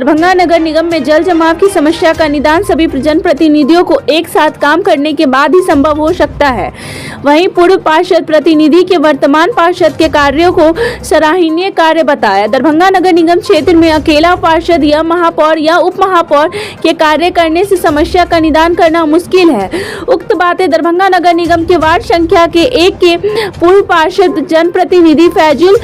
दरभंगा नगर निगम में जल जमाव की समस्या का निदान सभी जनप्रतिनिधियों को एक साथ काम करने के बाद ही संभव हो सकता है। वहीं पूर्व पार्षद प्रतिनिधि के वर्तमान पार्षद के कार्यों को सराहनीय कार्य बताया। दरभंगा नगर निगम क्षेत्र में अकेला पार्षद या महापौर या उप महापौर के कार्य करने से समस्या का निदान करना मुश्किल है। उक्त बातें दरभंगा नगर निगम के वार्ड संख्या के 1 के पूर्व पार्षद जनप्रतिनिधि फैजुल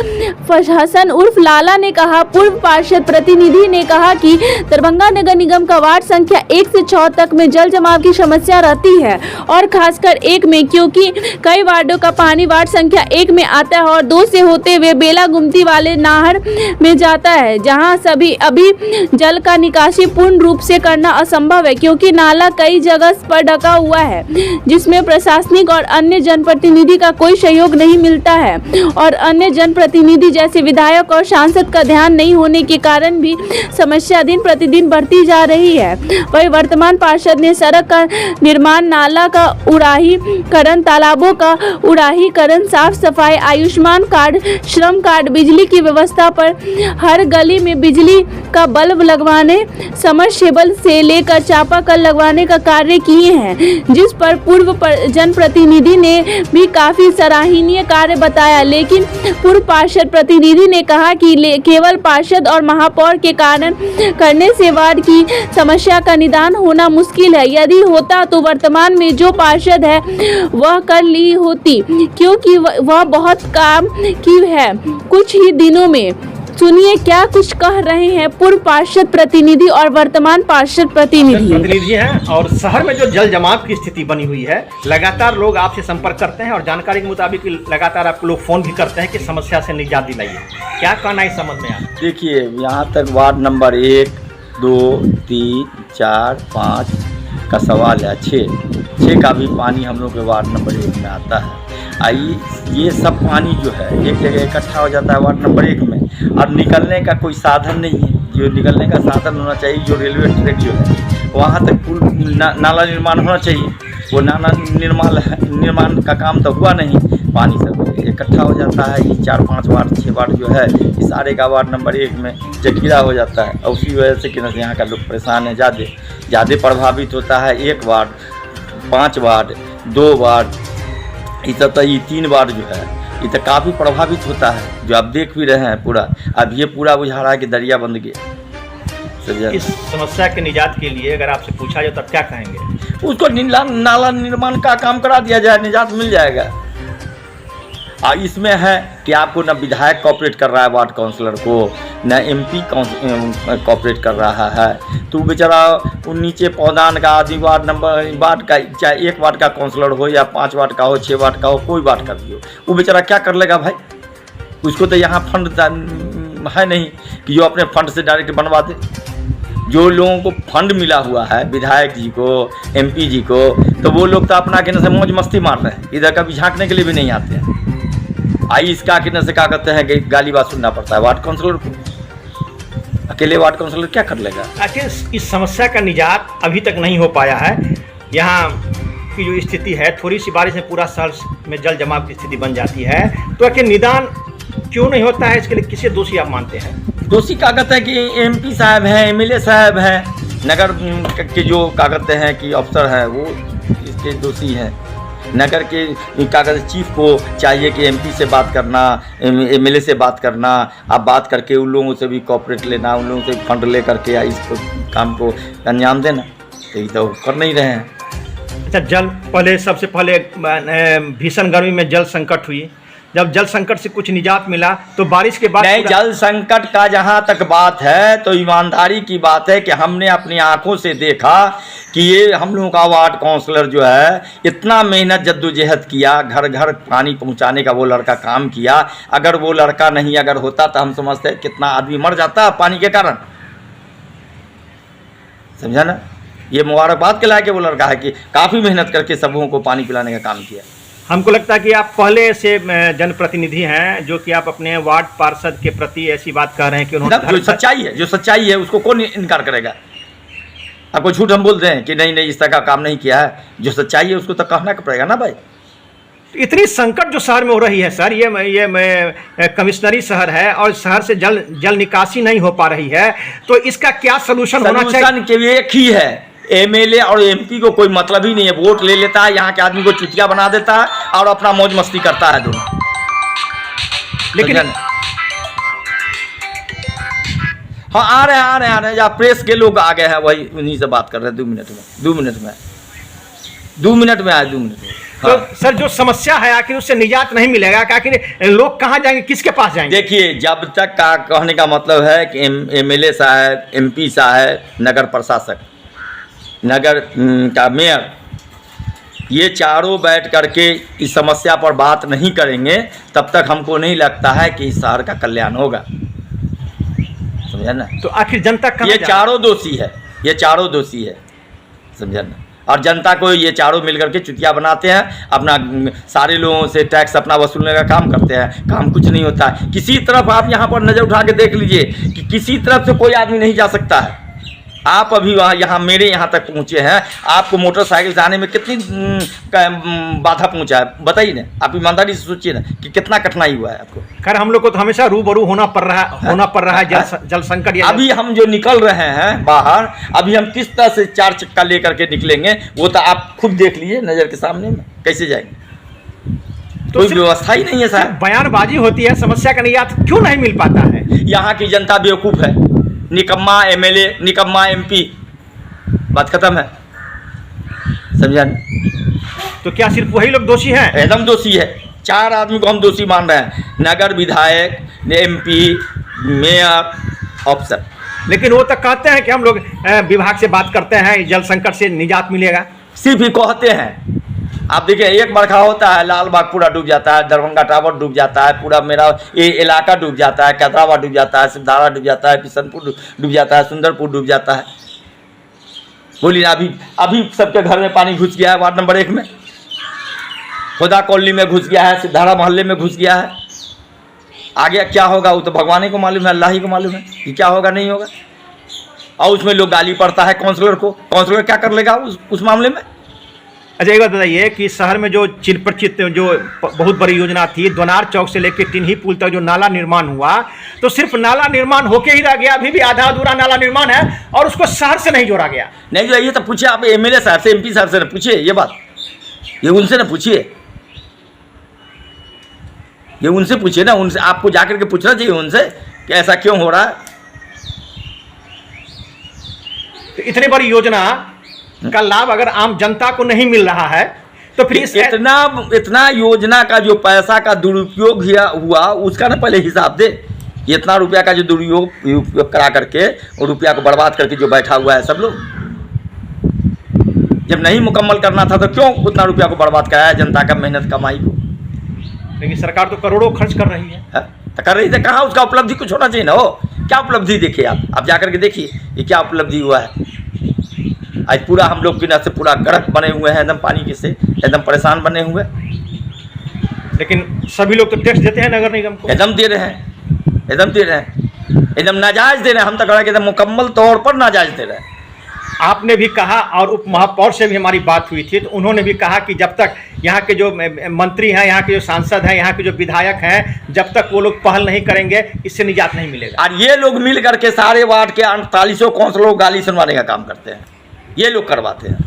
हसन उर्फ लाला ने कहा। पूर्व पार्षद प्रतिनिधि ने कहा कि दरभंगा नगर निगम का वार्ड संख्या 1 से 6 तक में जल जमाव की समस्या रहती है और खासकर 1 में, क्योंकि कई वार्डों का पानी वार्ड संख्या 1 में आता है और 2 से होते हुए बेला गुमती वाले नाहर में जाता है, जहां अभी जल का निकासी पूर्ण रूप से करना असंभव है, क्योंकि नाला कई जगह पर ढका हुआ है, जिसमें प्रशासनिक और अन्य जनप्रतिनिधि का कोई सहयोग नहीं मिलता है और अन्य जनप्रतिनिधि जैसे विधायक और सांसद का ध्यान नहीं होने के कारण भी समस्या दिन प्रतिदिन बढ़ती जा रही है। वही वर्तमान पार्षद ने सड़क का निर्माण, नाला का उड़ाहीकरण, तालाबों का उड़ाहीकरण, साफ सफाई, आयुष्मान कार्ड, श्रम कार्ड, बिजली की व्यवस्था पर हर गली में बिजली का बल्ब लगवाने, समरसेबल से लेकर चापाकल लगवाने का कार्य किए हैं, जिस पर पूर्व जनप्रतिनिधि ने भी काफी सराहनीय कार्य बताया। लेकिन पूर्व पार्षद प्रतिनिधि ने कहा कि केवल पार्षद और महापौर के कारण करने से वार्ड की समस्या का निदान होना मुश्किल है। यदि होता तो वर्तमान में जो पार्षद है वह कर ली होती, क्योंकि वह बहुत काम की है कुछ ही दिनों में। सुनिए क्या कुछ कह रहे हैं पूर्व पार्षद प्रतिनिधि और वर्तमान पार्षद प्रतिनिधि हैं। और शहर में जो जल जमाव की स्थिति बनी हुई है, लगातार लोग आपसे संपर्क करते हैं और जानकारी के मुताबिक लगातार आपको लोग फोन भी करते हैं कि समस्या से निजात दिलाइए। क्या कहना इस संबंध में आप? देखिए, यहाँ तक वार्ड नंबर 1, 2, 3, 4, 5 का सवाल है। 6 का भी पानी हम लोग के वार्ड नंबर 1 में आता है। ये सब पानी जो है एक जगह इकट्ठा हो जाता है वार्ड नंबर 1 में, और निकलने का कोई साधन नहीं है। जो निकलने का साधन होना चाहिए, जो रेलवे ट्रैक जो है वहाँ तक पुल नाला निर्माण होना चाहिए, वो नाला निर्माण का काम तो हुआ नहीं। पानी सब इकट्ठा हो जाता है। ये 4, 5 वार्ड, 6 वार्ड जो है इस सारे का वार्ड नंबर 1 में जखीरा हो जाता है, और उसी वजह से कि यहाँ का लोग परेशान है, ज़्यादा प्रभावित होता है। 1 वार्ड, 5 वार्ड, 2 वार्ड, ये 3 वार्ड जो है ये तो काफ़ी प्रभावित होता है, जो आप देख भी रहे हैं। पूरा अब ये पूरा बुझा रहा है कि दरिया बंद गया। इस समस्या के निजात के लिए अगर आपसे पूछा जाए तब क्या कहेंगे? उसको नाला निर्माण का काम करा दिया जाए, निजात मिल जाएगा। इसमें है कि आपको न विधायक कॉपरेट कर रहा है वार्ड काउंसलर को, न MP कॉपरेट कर रहा है, तो बेचारा वो नीचे पौधान का आदि वार्ड का, चाहे 1 वार्ड का काउंसलर हो या 5 वार्ड का हो, 6 वार्ड का हो, कोई वार्ड का भी हो, वो बेचारा क्या कर लेगा भाई? उसको तो यहाँ फंड है नहीं कि जो अपने फंड से डायरेक्ट बनवा दे। जो लोगों को फंड मिला हुआ है, विधायक जी को, MP जी को, तो वो लोग तो अपना कहने से मौज मस्ती मार रहे हैं, इधर कभी झांकने के लिए भी नहीं आते हैं। इसका कहने से क्या कहते हैं कि गाली बात सुनना पड़ता है वार्ड काउंसलर को। अकेले वार्ड काउंसलर क्या कर लेगा? आखिर इस समस्या का निजात अभी तक नहीं हो पाया है। यहाँ की जो स्थिति है, थोड़ी सी बारिश में पूरा शहर में जल जमाव की स्थिति बन जाती है, तो आखिर निदान क्यों नहीं होता है? इसके लिए किसे दोषी आप मानते हैं? दोषी क्या कहते हैं कि MP साहब हैं, MLA साहब हैं, नगर के जो क्या कहते हैं कि अफसर हैं वो इसके दोषी हैं। नगर के क्या कहते चीफ को चाहिए कि MP से बात करना, MLA से बात करना, आप बात करके उन लोगों से भी कॉपरेट लेना, उन लोगों से फंड ले करके इस काम को अंजाम देना, तो ये तो कर नहीं रहे हैं। अच्छा, सबसे पहले भीषण गर्मी में जल संकट हुई, जब जल संकट से कुछ निजात मिला तो बारिश के बाद नहीं, जल संकट का जहाँ तक बात है तो ईमानदारी की बात है कि हमने अपनी आंखों से देखा कि ये हम लोगों का वार्ड काउंसलर जो है इतना मेहनत जद्दोजहद किया, घर घर पानी पहुंचाने का वो लड़का काम किया। अगर वो लड़का नहीं अगर होता तो हम समझते हैं कितना आदमी मर जाता पानी के कारण, समझा ना? ये मुबारकबाद के लायक वो लड़का है कि काफ़ी मेहनत करके सबों को पानी पिलाने का काम किया। हमको लगता है कि आप पहले से जनप्रतिनिधि हैं, जो कि आप अपने वार्ड पार्षद के प्रति ऐसी बात कह रहे हैं कि उन्होंने जो सच्चाई है उसको कौन इनकार करेगा? आपको झूठ हम बोलते हैं कि नहीं इस तरह का काम नहीं किया है, जो सच्चाई है उसको तो कहना पड़ेगा ना भाई। इतनी संकट जो शहर में हो रही है सर, ये कमिश्नरी शहर है और शहर से जल निकासी नहीं हो पा रही है, तो इसका क्या सलूशन होना चाहिए? सलूशन के एक ही है, एमएलए और एमपी को कोई मतलब ही नहीं है, वोट ले लेता है, यहाँ के आदमी को चुतिया बना देता है और अपना मौज मस्ती करता है दोनों। लेकिन हाँ आ रहे हैं जहाँ प्रेस के लोग आ गए हैं, वही उन्हीं से बात कर रहे हैं। 2 मिनट में आए 2 मिनट में। तो सर जो समस्या है आखिर उससे निजात नहीं मिलेगा, आखिर लोग कहाँ जाएंगे, किसके पास जाएंगे? देखिए, जब तक का कहने का मतलब है कि एमएलए साहब, एमपी साहब, नगर प्रशासक, नगर का मेयर, ये चारों बैठ करके इस समस्या पर बात नहीं करेंगे, तब तक हमको नहीं लगता है कि इस शहर का कल्याण होगा। समझा ना? तो आखिर जनता ये चारों दोषी है, समझा ना? और जनता को ये चारों मिलकर के चुतिया बनाते हैं, अपना सारे लोगों से टैक्स अपना वसूलने का काम करते हैं, काम कुछ नहीं होता है। किसी तरफ आप यहाँ पर नज़र उठा के देख लीजिए कि किसी तरफ से कोई आदमी नहीं जा सकता है। आप अभी वहाँ मेरे यहाँ तक पहुँचे हैं, आपको मोटरसाइकिल से आने में कितनी बाधा पहुँचा है, बताइए ना। आप ईमानदारी से सोचिए ना कि कितना कठिनाई हुआ है आपको। खैर हम लोग को तो हमेशा रूबरू होना पड़ रहा है जल संकट। अभी हम जो निकल रहे हैं बाहर, अभी हम किस तरह से 4 चक्का लेकर के निकलेंगे, वो तो आप खुद देख लीजिए नज़र के सामने में, कैसे जाएंगे। तो कोई व्यवस्था ही नहीं है साहब। बयानबाजी होती है, समस्या का निजात क्यों नहीं मिल पाता है? यहाँ की जनता बेवकूफ़ है, निकम्मा एमएलए, निकम्मा एमपी, बात खत्म है। समझा? तो क्या सिर्फ वही लोग दोषी हैं? एकदम दोषी है। 4 आदमी को हम दोषी मान रहे हैं, नगर विधायक, एमपी, मेयर, अफसर। लेकिन वो तो कहते हैं कि हम लोग विभाग से बात करते हैं, जल संकट से निजात मिलेगा। सिर्फ ही कहते हैं। आप देखिए, एक बरखा होता है, लाल बाग पूरा डूब जाता है, दरभंगा टावर डूब जाता है, पूरा मेरा ये इलाका डूब जाता है, कैदराबाद डूब जाता है, सिद्धारा डूब जाता है, किशनपुर डूब जाता है, सुंदरपुर डूब जाता है। बोलिए, अभी सबके घर में पानी घुस गया है। वार्ड नंबर 1 में, खुदा कॉलोनी में घुस गया है, सिद्धारा मोहल्ले में घुस गया है। आगे क्या होगा वो तो भगवान ही को मालूम है, अल्लाह ही को मालूम है कि क्या होगा नहीं होगा। और उसमें लोग गाली पड़ता है काउंसलर को। काउंसलर क्या कर लेगा उस मामले में? अच्छा, एक बात बताइए कि शहर में जो चिरपरिचित जो बहुत बड़ी योजना थी, दोनार चौक से लेकर टिन्ही पुल तक जो नाला निर्माण हुआ, तो सिर्फ नाला निर्माण होके ही रह गया। अभी भी आधा अधूरा नाला निर्माण है और उसको शहर से नहीं जोड़ा गया। नहीं जो ये तो पूछिए आप एमएलए साहब से, एमपी साहब से ना पूछिए ये बात, ये उनसे ना पूछिए, ये उनसे पूछिए ना। उनसे आपको जाकर के पूछना चाहिए उनसे कि ऐसा क्यों हो रहा है। तो इतनी बड़ी योजना का लाभ अगर आम जनता को नहीं मिल रहा है तो फिर इतना योजना का जो पैसा का दुरुपयोग हुआ उसका ना पहले हिसाब दे। इतना रुपया का जो दुरुपयोग करा करके और रुपया को बर्बाद करके जो बैठा हुआ है सब लोग, जब नहीं मुकम्मल करना था तो क्यों उतना रुपया को बर्बाद कराया जनता का मेहनत कमाई को। लेकिन सरकार तो करोड़ों खर्च कर रही है। तो कर रही थी, कहाँ उसका उपलब्धि कुछ होना चाहिए ना। हो क्या उपलब्धि देखिए आप जाकर के देखिए ये क्या उपलब्धि हुआ है। आज पूरा हम लोग बिना से पूरा गर्क बने हुए हैं, एकदम पानी के से एकदम परेशान बने हुए। लेकिन सभी लोग तो टैक्स देते हैं नगर निगम को। एकदम दे रहे हैं, एकदम नाजायज दे रहे हैं। हम तो कह रहे हैं एकदम मुकम्मल तौर पर नाजायज दे रहे हैं। आपने भी कहा और उप महापौर से भी हमारी बात हुई थी, तो उन्होंने भी कहा कि जब तक यहाँ के जो मंत्री हैं, यहाँ के जो सांसद हैं, यहाँ के जो विधायक हैं, जब तक वो लोग पहल नहीं करेंगे इससे निजात नहीं मिलेगा। और ये लोग मिल करके सारे वार्ड के 48 काउंसलरों को गाली सुनवाने का काम करते हैं, ये लोग करवाते हैं।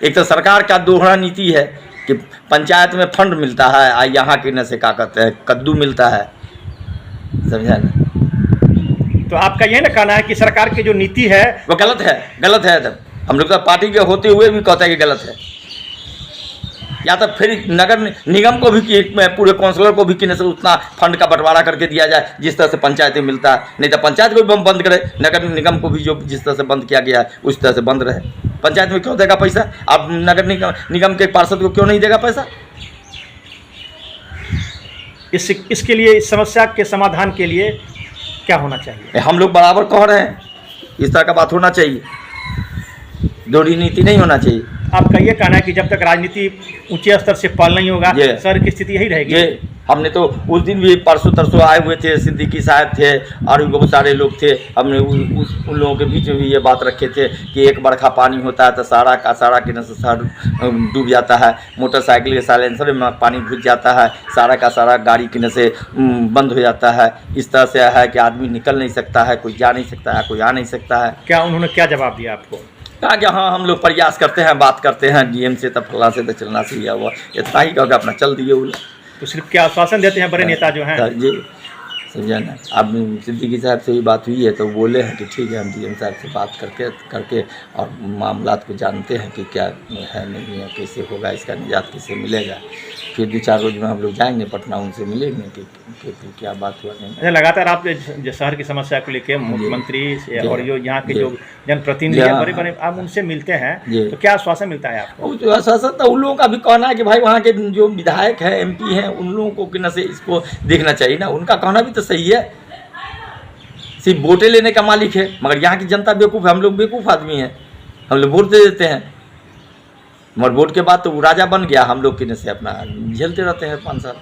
एक तो सरकार का दोहरा नीति है कि पंचायत में फंड मिलता है और यहाँ के न से क्या कहते हैं कद्दू मिलता है। समझा ना? तो आपका ये ना कहना है कि सरकार की जो नीति है वो गलत है। तब हम लोग तो पार्टी के होते हुए भी कहते हैं कि गलत है। या तो फिर नगर निगम को भी पूरे काउंसलर को भी किसी से उतना फंड का बंटवारा करके दिया जाए जिस तरह से पंचायतें मिलता है। नहीं तो पंचायत को भी बंद करे, नगर निगम को भी जो जिस तरह से बंद किया गया है उस तरह से बंद रहे। पंचायत में क्यों देगा पैसा? अब नगर निगम के पार्षद को क्यों नहीं देगा पैसा? इसके लिए, इस समस्या के समाधान के लिए क्या होना चाहिए? हम लोग बराबर कह रहे हैं इस तरह का बात होना चाहिए, दोहरी नीति नहीं होना चाहिए। आपका ये कहना है कि जब तक राजनीति ऊंचे स्तर से पहल नहीं होगा शहर की स्थिति यही रहेगी। हमने तो उस दिन भी परसों तरसों आए हुए थे, सिद्दीकी साहब थे और भी बहुत सारे लोग थे। हमने उन लोगों के बीच में भी ये बात रखे थे कि एक बरखा पानी होता है तो सारा का सारा के न शहर डूब जाता है, मोटरसाइकिल के साइलेंसर में पानी घुस जाता है, सारा का सारा गाड़ी के न से बंद हो जाता है। इस तरह से है कि आदमी निकल नहीं सकता है, कोई जा नहीं सकता है, कोई आ नहीं सकता है। क्या उन्होंने क्या जवाब दिया आपको? कहा कि हाँ हम लोग प्रयास करते हैं, बात करते हैं डीएम से, तब फला से तो चलना चाहिए, हुआ इतना ही कहोगे अपना चल दिए वो लोग। तो सिर्फ क्या आश्वासन देते हैं बड़े नेता जो हैं? जी समझा ना। अब सिद्दीकी साहब से भी बात हुई है तो बोले हैं कि ठीक है हम डीएम साहब से बात करके और मामलात को जानते हैं कि क्या है नहीं है, कैसे होगा, इसका निजात कैसे मिलेगा। फिर 2-4 रोज में हम लोग जाएंगे पटना, उनसे मिलेंगे कि क्या बात हुआ नहीं। अच्छा, लगातार आप जो शहर की समस्या को लेकर मुख्यमंत्री से और जो यहाँ के जो जनप्रतिनिधि हैं बड़े बड़े, आप उनसे मिलते हैं तो क्या आश्वासन मिलता है आपको? तो आश्वासन तो उन लोगों का भी कहना है कि भाई वहाँ के जो विधायक हैं, एमपी हैं, उन लोगों को कि न से इसको देखना चाहिए ना। उनका कहना भी तो सही है, सिर्फ वोटें लेने का मालिक है, मगर यहाँ की जनता बेवकूफ़ है, हम लोग बेवकूफ़ आदमी हैं, हम लोग वोट दे देते हैं, मगर वोट के बाद तो वो राजा बन गया, हम लोग कि न से अपना झेलते रहते हैं 5 साल,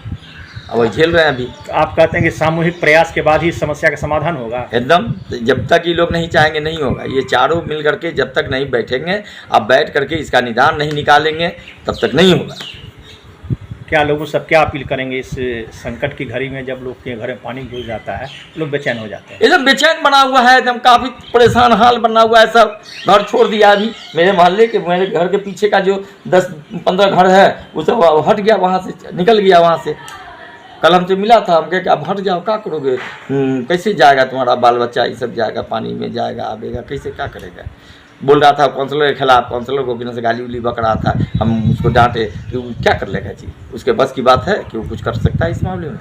अब वही झेल रहे हैं अभी। तो आप कहते हैं कि सामूहिक प्रयास के बाद ही इस समस्या का समाधान होगा? एकदम, जब तक ये लोग नहीं चाहेंगे नहीं होगा। ये चारों मिल करके जब तक नहीं बैठेंगे, अब बैठ करके इसका निदान नहीं निकालेंगे तब तक नहीं होगा। क्या लोगों से क्या अपील करेंगे इस संकट की घड़ी में, जब लोग के घर में पानी घुस जाता है, लोग बेचैन हो जाते हैं? एकदम बेचैन बना हुआ है, एकदम काफ़ी परेशान हाल बना हुआ है। सब घर छोड़ दिया अभी। मेरे मोहल्ले के, मेरे घर के पीछे का जो 10-15 घर है वो सब हट गया, वहाँ से निकल गया वहाँ से। कल हमसे मिला था, हम कहे कि अब हट जाओ, क्या करोगे, कैसे जाएगा तुम्हारा बाल बच्चा, ये सब जाएगा पानी में, जाएगा आवेगा, कैसे क्या करेगा। बोल रहा था काउंसलर के खिलाफ, काउंसलर को बिना से गाली उली बक रहा था। हम उसको डांटे कि वो क्या कर लेगा जी, उसके बस की बात है कि वो कुछ कर सकता है इस मामले में?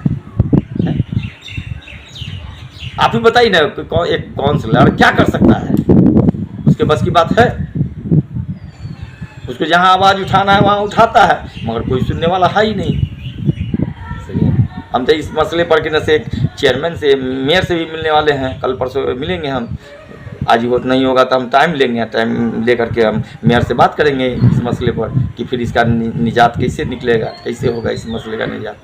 आप ही बताइए ना, एक काउंसलर क्या कर सकता है, उसके बस की बात है? उसको जहाँ आवाज़ उठाना है वहाँ उठाता है, मगर कोई सुनने वाला है ही नहीं। सही है। हम तो इस मसले पर कि न से चेयरमैन से, मेयर से भी मिलने वाले हैं, कल परसों मिलेंगे हम। आज वोट नहीं होगा तो हम टाइम लेंगे, टाइम ले करके हम मेयर से बात करेंगे इस मसले पर कि फिर इसका निजात कैसे निकलेगा, कैसे होगा इस मसले का निजात,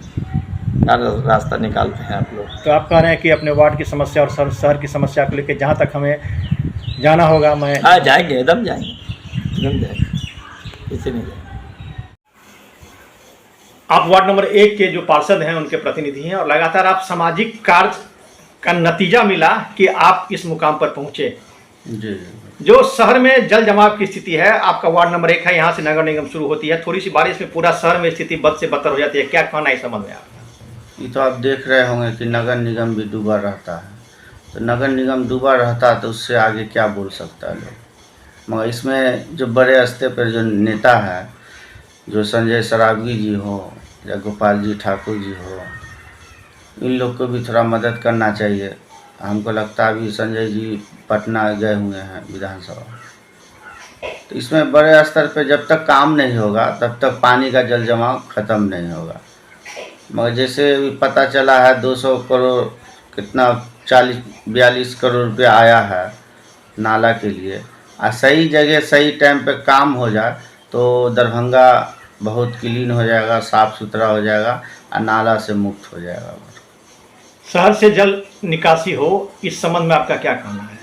क्या रास्ता निकालते हैं आप लोग। तो आप कह रहे हैं कि अपने वार्ड की समस्या और शहर की समस्या को लेकर जहाँ तक हमें जाना होगा, मैं जाएंगे, एकदम जाएंगे, एकदम जाएंगे, कैसे नहीं जाएंगे। आप वार्ड नंबर 1 के जो पार्षद हैं उनके प्रतिनिधि हैं और लगातार आप सामाजिक कार्य का नतीजा मिला कि आप इस मुकाम पर पहुंचे। जी। जो शहर में जल जमाव की स्थिति है, आपका वार्ड नंबर 1 है, यहाँ से नगर निगम शुरू होती है, थोड़ी सी बारिश में पूरा शहर में स्थिति बद से बदतर हो जाती है, क्या कहना है इस संबंध में आपका? ये तो आप देख रहे होंगे कि नगर निगम भी डूबा रहता है, तो नगर निगम डूबा रहता तो उससे आगे क्या बोल सकता है लोग। मगर इसमें जो बड़े स्तर पर जो नेता है, जो संजय सरावगी जी हो या गोपाल जी ठाकुर जी हो, इन लोग को भी थोड़ा मदद करना चाहिए। हमको लगता है अभी संजय जी पटना गए हुए हैं विधानसभा, तो इसमें बड़े स्तर पे जब तक काम नहीं होगा तब तक पानी का जल जमाव ख़त्म नहीं होगा। मगर जैसे अभी पता चला है 200 करोड़ कितना 40-42 करोड़ रुपये आया है नाला के लिए, और सही जगह सही टाइम पे काम हो जाए तो दरभंगा बहुत क्लीन हो जाएगा, साफ़ सुथरा हो जाएगा और नाला से मुक्त हो जाएगा। शहर से जल निकासी हो, इस संबंध में आपका क्या कहना है?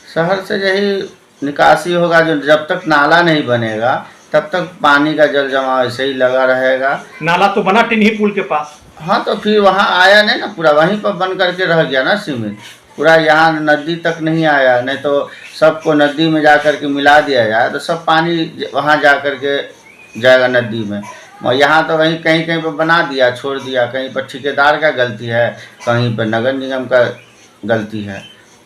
शहर से यही निकासी होगा, जो जब तक नाला नहीं बनेगा तब तक पानी का जल जमाव ऐसे ही लगा रहेगा। नाला तो बना टिन्ही पुल के पास। हाँ, तो फिर वहाँ आया नहीं ना, पूरा वहीं पर बन करके रह गया ना सीमित, पूरा यहाँ नदी तक नहीं आया। नहीं तो सबको नदी में जा कर के मिला दिया जाए तो सब पानी वहाँ जा कर के जाएगा नदी में। और यहाँ तो वहीं कहीं कहीं पर बना दिया, छोड़ दिया, कहीं पर ठेकेदार का गलती है, कहीं पर नगर निगम का गलती है,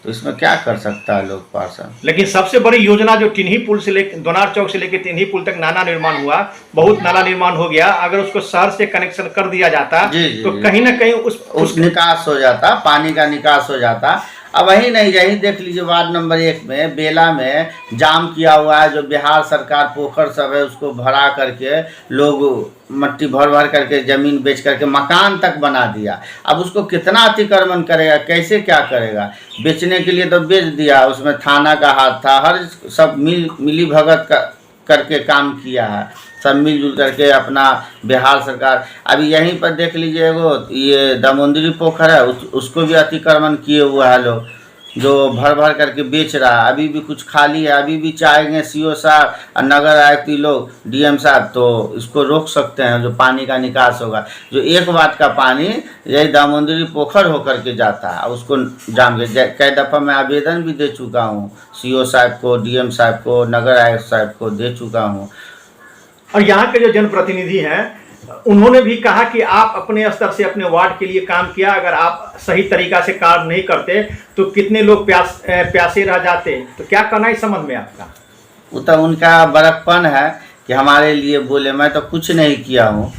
तो इसमें क्या कर सकता है लोग पार्षद। लेकिन सबसे बड़ी योजना जो टिन्ही पुल से लेकर दोनार चौक से लेकर टिन्ही पुल तक नाला निर्माण हुआ, बहुत नाला निर्माण हो गया, अगर उसको शहर से कनेक्शन कर दिया जाता तो कहीं ना कहीं उस निकास हो जाता, पानी का निकास हो जाता। अब वही नहीं, यही देख लीजिए वार्ड नंबर 1 में बेला में जाम किया हुआ है, जो बिहार सरकार पोखर सब है उसको भरा करके लोग मट्टी भर भर करके ज़मीन बेच करके मकान तक बना दिया। अब उसको कितना अतिक्रमण करेगा, कैसे क्या करेगा। बेचने के लिए तो बेच दिया, उसमें थाना का हाथ था, हर सब मिली भगत करके काम किया है, सब मिलजुल करके अपना बिहार सरकार। अभी यहीं पर देख लीजिए, एगो ये दामोदरी पोखर है, उसको भी अतिक्रमण किए हुआ है लोग, जो भर भर करके बेच रहा है। अभी भी कुछ खाली है, अभी भी चाहेंगे सीओ साहब और नगर आयुक्त लोग, डीएम साहब, तो इसको रोक सकते हैं, जो पानी का निकास होगा। जो 1 वाट का पानी यही दामोदरी पोखर होकर के जाता है, उसको जान के कई दफ़ा मैं आवेदन भी दे चुका हूँ सीओ साहब को, डीएम साहब को, नगर आयुक्त साहब को दे चुका हूँ। और यहाँ के जो जनप्रतिनिधि हैं उन्होंने भी कहा कि आप अपने स्तर से अपने वार्ड के लिए काम किया, अगर आप सही तरीका से काम नहीं करते तो कितने लोग प्यासे रह जाते। तो क्या करना है इस संबंध में आपका? वो तो उनका बड़कपन है कि हमारे लिए बोले, मैं तो कुछ नहीं किया हूँ,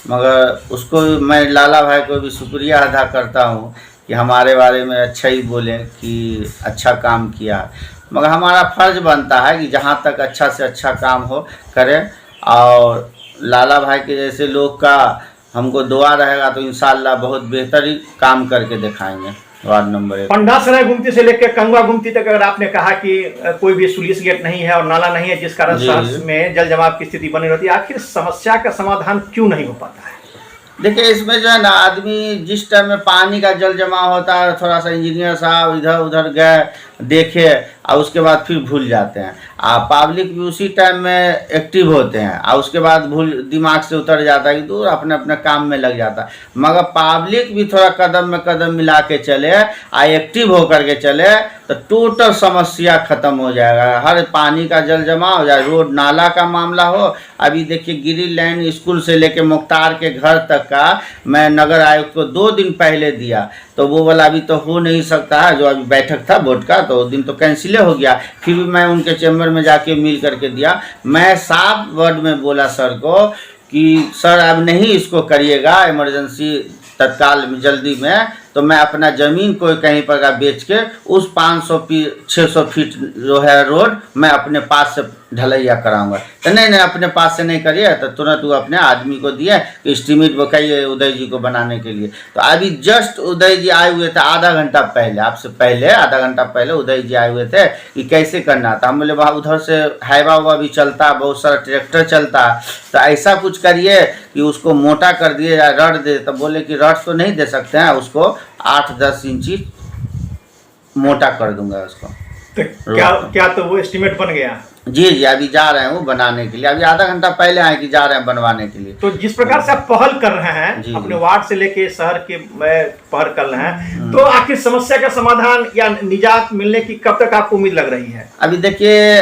मगर उसको मैं लाला भाई को भी शुक्रिया अदा करता हूँ कि हमारे बारे में अच्छा ही बोले कि अच्छा काम किया। मगर हमारा फर्ज बनता है कि जहाँ तक अच्छा से अच्छा काम हो करें, और लाला भाई के जैसे लोग का हमको दुआ रहेगा तो इंशाल्लाह बहुत बेहतरीन काम करके दिखाएंगे वार्ड नंबर 1। पंडासराय गुमती से लेकर कंगवा गुमती तक अगर आपने कहा कि कोई भी सुलिस गेट नहीं है और नाला नहीं है, जिस कारण शहर में जल जमाव की स्थिति बनी रहती है, आखिर समस्या का समाधान क्यों नहीं हो पाता है? देखिए, इसमें जो है ना, आदमी जिस टाइम में पानी का जल जमाव होता है, थोड़ा सा इंजीनियर साहब इधर उधर गए देखे और उसके बाद फिर भूल जाते हैं। पब्लिक भी उसी टाइम में एक्टिव होते हैं और उसके बाद दिमाग से उतर जाता है कि दूर अपने अपने काम में लग जाता है। मगर पब्लिक भी थोड़ा कदम में कदम मिला के चले और एक्टिव होकर के चले तो टोटल समस्या खत्म हो जाएगा। हर पानी का जल जमाव हो जाए, रोड नाला का मामला हो। अभी देखिए, गिरी लैंड स्कूल से लेके मुख्तार के घर तक का मैं नगर आयुक्त को 2 दिन पहले दिया, तो वो वाला अभी तो हो नहीं सकता है। जो अभी बैठक था बोर्ड का, तो दिन तो कैंसिल हो गया। फिर भी मैं उनके चैम्बर में जाके मिल करके दिया। मैं 7 वर्ड में बोला सर को कि सर अब नहीं इसको करिएगा, इमरजेंसी तत्काल में जल्दी में, तो मैं अपना ज़मीन कोई कहीं पर का बेच के उस 600 फीट जो है रोड मैं अपने पास से ढलैया कराऊंगा। तो नहीं अपने पास से नहीं करिए, तो तुरंत वो अपने आदमी को दिए कि एस्टीमेट बताइए उदय जी को बनाने के लिए। तो अभी जस्ट उदय जी आए हुए थे आधा घंटा पहले, आपसे पहले आधा घंटा पहले उदय जी आए हुए थे कि कैसे करना था। हम बोले वहाँ उधर से हाईवा हुआ भी चलता, बहुत सारा ट्रैक्टर चलता, तो ऐसा कुछ करिए कि उसको मोटा कर दिए या रड दे। तो बोले कि रड तो नहीं दे सकते हैं, उसको 8-10 इंची मोटा कर दूंगा उसको। तो क्या तो वो एस्टीमेट बन गया? जी, अभी जा रहे हैं वो बनाने के लिए। अभी आधा घंटा पहले आए कि जा रहे हैं बनवाने के लिए। तो जिस प्रकार से आप पहल कर रहे हैं अपने वार्ड से लेके शहर के पहल कर रहे हैं, तो आखिर समस्या का समाधान या निजात मिलने की कब तक आपको उम्मीद लग रही है? अभी देखिए,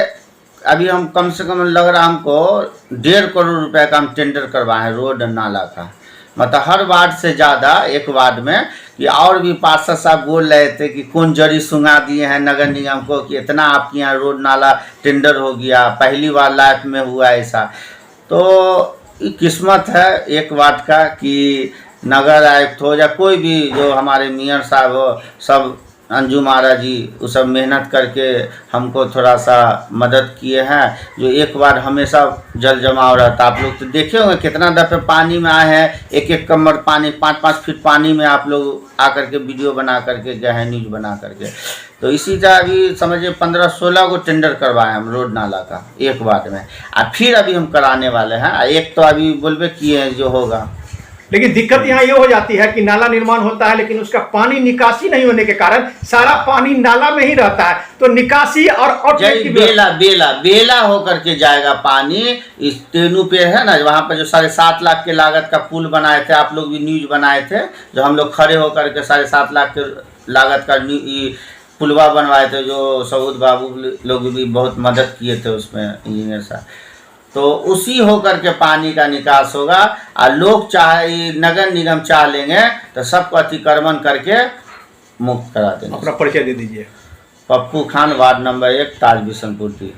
अभी हम कम से कम लग रहा हमको 1.5 करोड़ रुपए का हम टेंडर करवाए हैं रोड नाला का। मतलब हर वार्ड से ज़्यादा एक वार्ड में, कि और भी पार्षद साहब बोल रहे थे कि कौन जरी सुंगा दिए हैं नगर निगम को कि इतना आपके यहाँ रोड नाला टेंडर हो गया, पहली बार लाइफ में हुआ ऐसा। तो किस्मत है एक वार्ड का कि नगर आयुक्त हो या कोई भी जो हमारे मेयर साहब हो, सब अंजू महाराज जी वो सब मेहनत करके हमको थोड़ा सा मदद किए हैं। जो एक बार हमेशा जल जमाव रहता, आप लोग तो देखे होंगे कितना दफ़े पानी में आए हैं, 1-1 कमर पानी, 5-5 फीट पानी में आप लोग आकर के वीडियो बना करके गए हैं, न्यूज बना करके। तो इसी तरह अभी समझिए 15-16 को टेंडर करवाए हम रोड नाला का एक बार में, और फिर अभी हम कराने वाले हैं। एक तो अभी बोलबे किए हैं जो होगा। लेकिन दिक्कत यहाँ ये हो जाती है कि नाला निर्माण होता है लेकिन उसका पानी निकासी नहीं होने के कारण सारा पानी नाला में ही रहता है। तो निकासी और बेला होकर के जाएगा पानी। इस तेनू पे है ना, वहाँ पर जो 7.5 लाख के लागत का पुल बनाए थे, आप लोग भी न्यूज बनाए थे, जो हम लोग खड़े होकर के 7.5 लाख के लागत का पुलवा बनवाए थे, जो सऊद बाबू लोग भी बहुत मदद किए थे उसमें, इंजीनियर साहब। तो उसी होकर के पानी का निकास होगा। और लोग चाहे नगर निगम चाह लेंगे तो सबको अतिक्रमण करके मुक्त करा देंगे। अपना परिचय दे दीजिए। पप्पू खान, वार्ड नंबर 1, ताज बिशनपुर की।